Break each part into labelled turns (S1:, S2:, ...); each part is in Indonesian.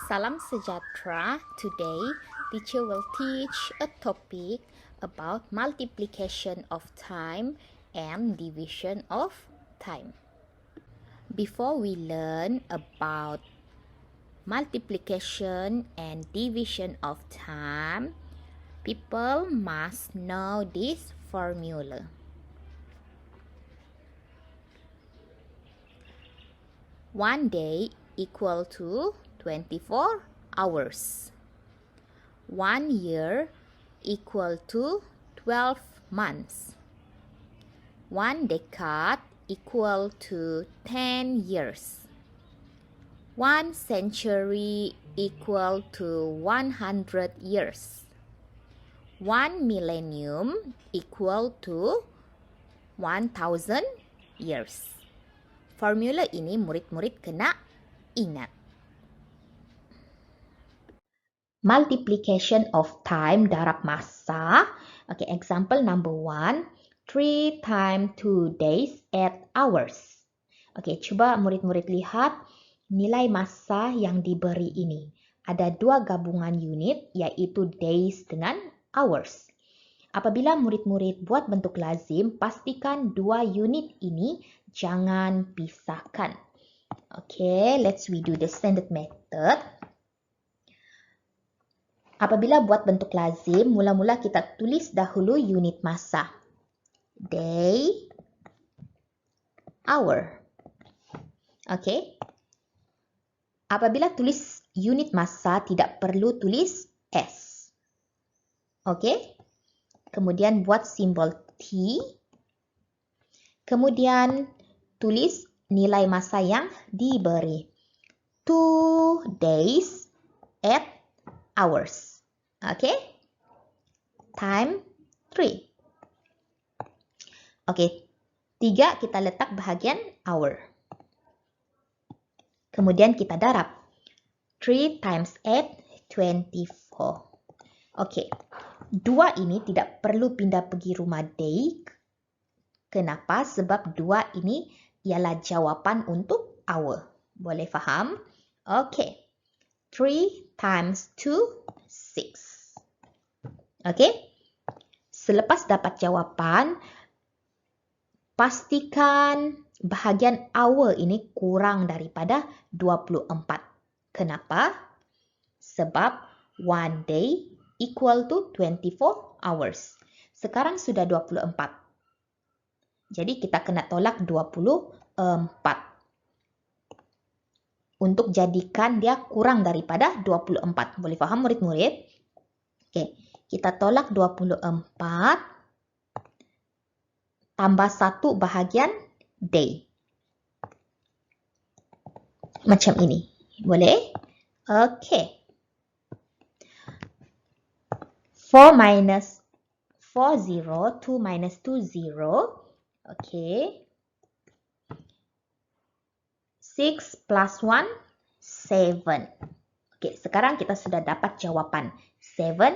S1: Salam sejahtera. Today, teacher will teach a topic about multiplication of time and division of time. Before we learn about multiplication and division of time, people must know this formula. One day equal to 24 hours. 1 year equal to 12 months. 1 decade equal to 10 years. 1 century equal to 100 years. 1 millennium equal to 1000 years. Formula ini murid-murid kena ingat. Multiplication of time, darab masa. Okay, example number 1. 3 times 2 days 8 hours. Okay, coba murid-murid lihat nilai masa yang diberi ini. Ada dua gabungan unit, yaitu days dengan hours. Apabila murid-murid buat bentuk lazim, pastikan dua unit ini jangan pisahkan. Okay, let's redo the standard method. Apabila buat bentuk lazim, mula-mula kita tulis dahulu unit masa. Day, hour. Okay. Apabila tulis unit masa, tidak perlu tulis S. Okay. Kemudian buat simbol T. Kemudian tulis nilai masa yang diberi. 2 days, 8 hours. Okay. Time 3. Okay. 3 kita letak bahagian hour. Kemudian kita darab. 3 times 8, 24. Okay. 2 ini tidak perlu pindah pergi rumah day. Kenapa? Sebab 2 ini ialah jawapan untuk hour. Boleh faham? Okay. 3 times 2, 6. Okay. Selepas dapat jawapan, pastikan bahagian hour ini kurang daripada 24. Kenapa? Sebab 1 day equal to 24 hours. Sekarang sudah 24. Jadi kita kena tolak 24. Untuk jadikan dia kurang daripada 24. Boleh faham murid-murid? Oke, kita tolak 24 tambah 1 bahagian day. Macam ini. Boleh? Oke. 4 minus 4, 0. 2 minus 2, 0. Oke. 6 plus 1, 7. Oke, sekarang kita sudah dapat jawapan. 7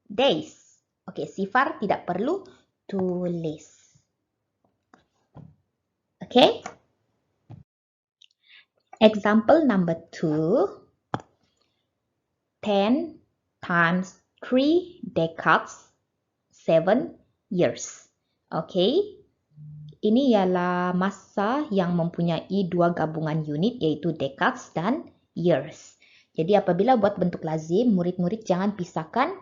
S1: days. Oke, sifar tidak perlu tulis. Oke. Example number 2. 10 times 3 decades, 7 years. Oke. Ini ialah masa yang mempunyai dua gabungan unit, yaitu decades dan years. Jadi apabila buat bentuk lazim, murid-murid jangan pisahkan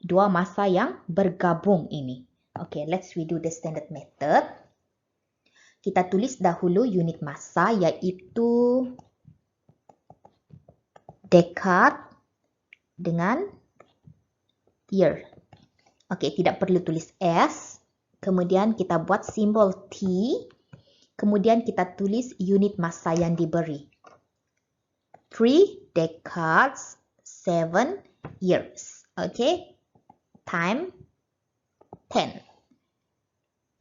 S1: dua masa yang bergabung ini. Okay, let's redo the standard method. Kita tulis dahulu unit masa, yaitu decade dengan year. Okay, tidak perlu tulis S. Kemudian kita buat simbol T. Kemudian kita tulis unit masa yang diberi. 3 decades, 7 years. Okay. Time 10.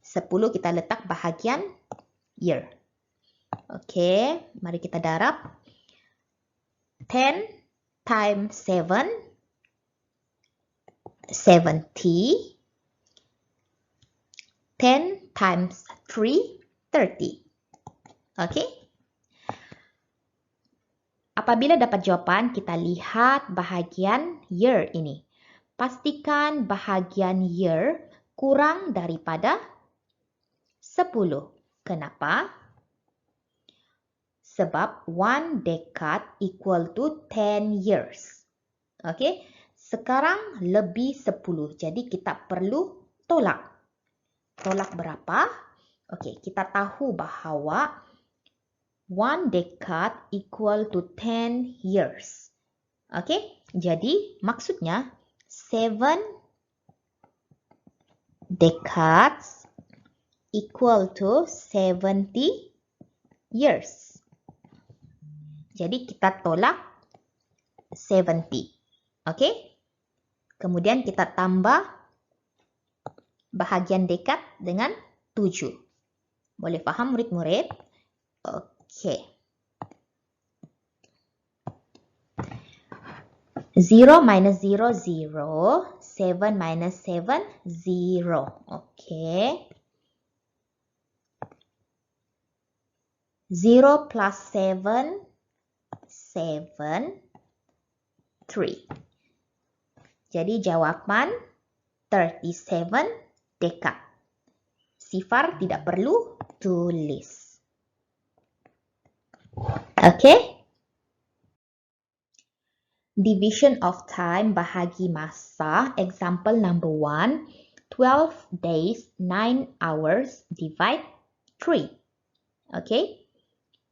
S1: 10 kita letak bahagian year. Okay. Mari kita darab. 10 times 7, 70. 10 times 3, 30. Okay. Apabila dapat jawapan, kita lihat bahagian year ini. Pastikan bahagian year kurang daripada 10. Kenapa? Sebab 1 decade equal to 10 years. Okey, sekarang lebih 10. Jadi kita perlu tolak. Tolak berapa? Okey, kita tahu bahawa 1 decade equal to 10 years. Okey, jadi maksudnya 7 decades equal to 70 years. Jadi kita tolak 70. Okey? Kemudian kita tambah bahagian dekad dengan 7. Boleh faham murid-murid? Okey. 0 minus 0, 0. 7 minus 7, 0. Okey. 0 plus 7, 7, 3. Jadi jawapan 37 decade. Sifar tidak perlu tulis. Okay? Division of time, bahagi masa. Example number 1. 12 days, 9 hours, divide 3. Okay?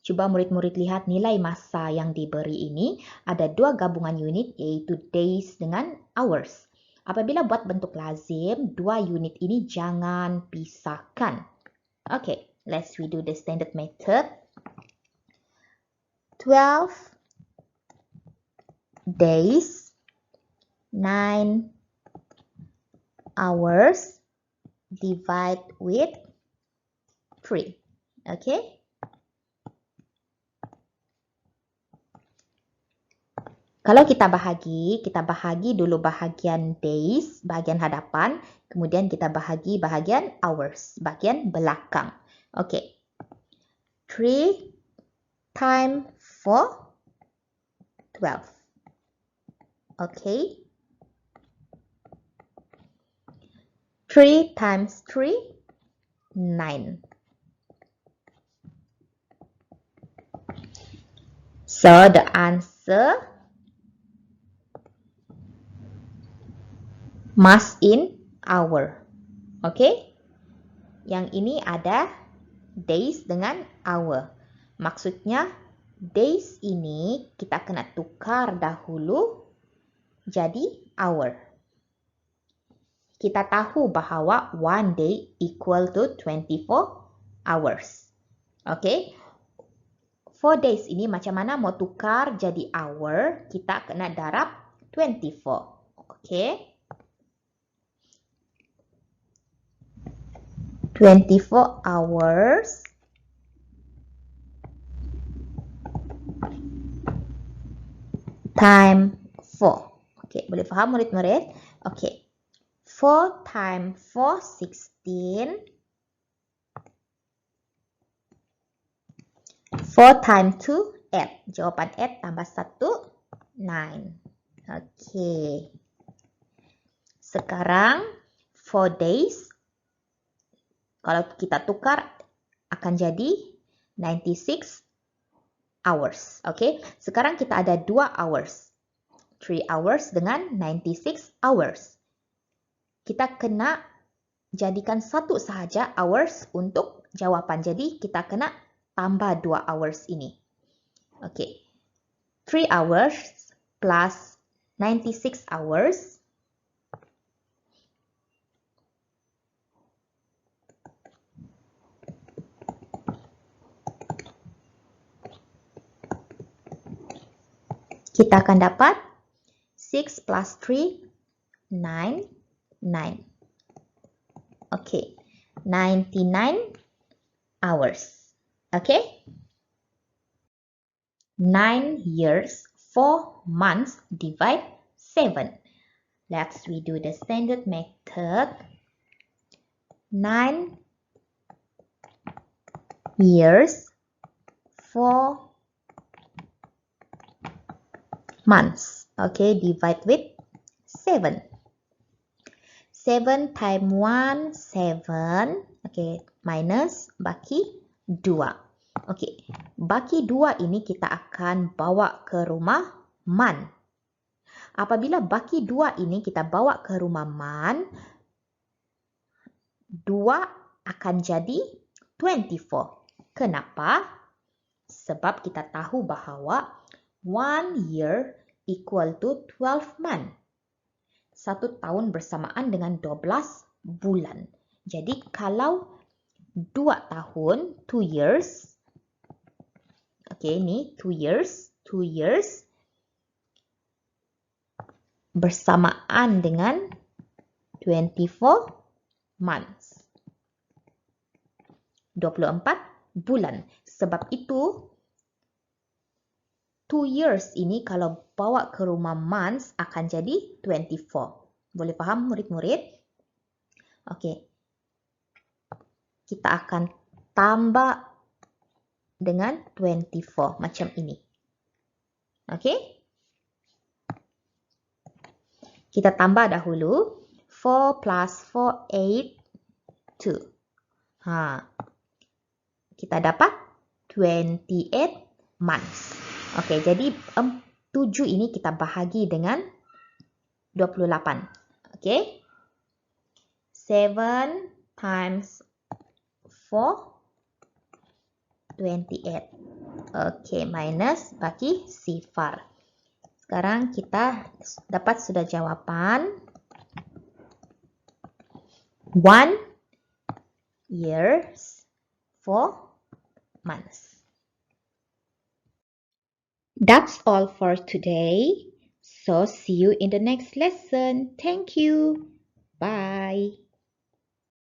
S1: Cuba murid-murid lihat nilai masa yang diberi ini. Ada dua gabungan unit, yaitu days dengan hours. Apabila buat bentuk lazim, dua unit ini jangan pisahkan. Okay, let's redo the standard method. 12 days, 9 hours, divide with 3. Okay? Kalau kita bahagi dulu bahagian days, bahagian hadapan, kemudian kita bahagi bahagian hours, bahagian belakang. Okay. 3 times 4, 12. Okay. 3 times 3, 9. So the answer must in hour. Okay? Yang ini ada days dengan hour. Maksudnya days ini kita kena tukar dahulu jadi hour. Kita tahu bahawa 1 day equal to 24 hours. Okay? 4 days ini macam mana mau tukar jadi hour, kita kena darab 24. Okay? 24 hours time 4. Okay, boleh faham murid-murid? Okay. 4 times 4, 16. 4 times 2, 8. Jawapan 8 tambah 1, 9. Okay. Sekarang 4 days. Kalau kita tukar akan jadi 96 hours. Okay. Sekarang kita ada 2 hours. 3 hours dengan 96 hours. Kita kena jadikan satu sahaja hours untuk jawapan. Jadi kita kena tambah 2 hours ini. Okay. 3 hours plus 96 hours. Kita akan dapat 6 plus 3, 9, 9. Okay, 99 hours. Okay? 9 years, 4 months, divide 7. Let's redo the standard method. 9 years, 4 months. Okay, divide with 7. 7 times 1, 7. Okay, minus, baki 2. Okay, baki 2 ini kita akan bawa ke rumah Man. Apabila baki 2 ini kita bawa ke rumah Man, 2 akan jadi 24. Kenapa? Sebab kita tahu bahawa 1 year equal to 12 month. 1 tahun bersamaan dengan 12 bulan. Jadi kalau 2 tahun, 2 years. Okay, ni 2 years. 2 years bersamaan dengan 24 months. 24 bulan. Sebab itu 2 years ini kalau bawa ke rumah months akan jadi 24. Boleh faham murid-murid? Okey. Kita akan tambah dengan 24 macam ini. Okey? Kita tambah dahulu. 4 plus 4, 8, 2. Kita dapat 28 months. Okey, jadi 7 ini kita bahagi dengan 28. Okey. 7 times 4, 28. Okey, minus bagi sifar. Sekarang kita dapat sudah jawapan. 1 years 4 months. That's all for today. So see you in the next lesson. Thank you. Bye.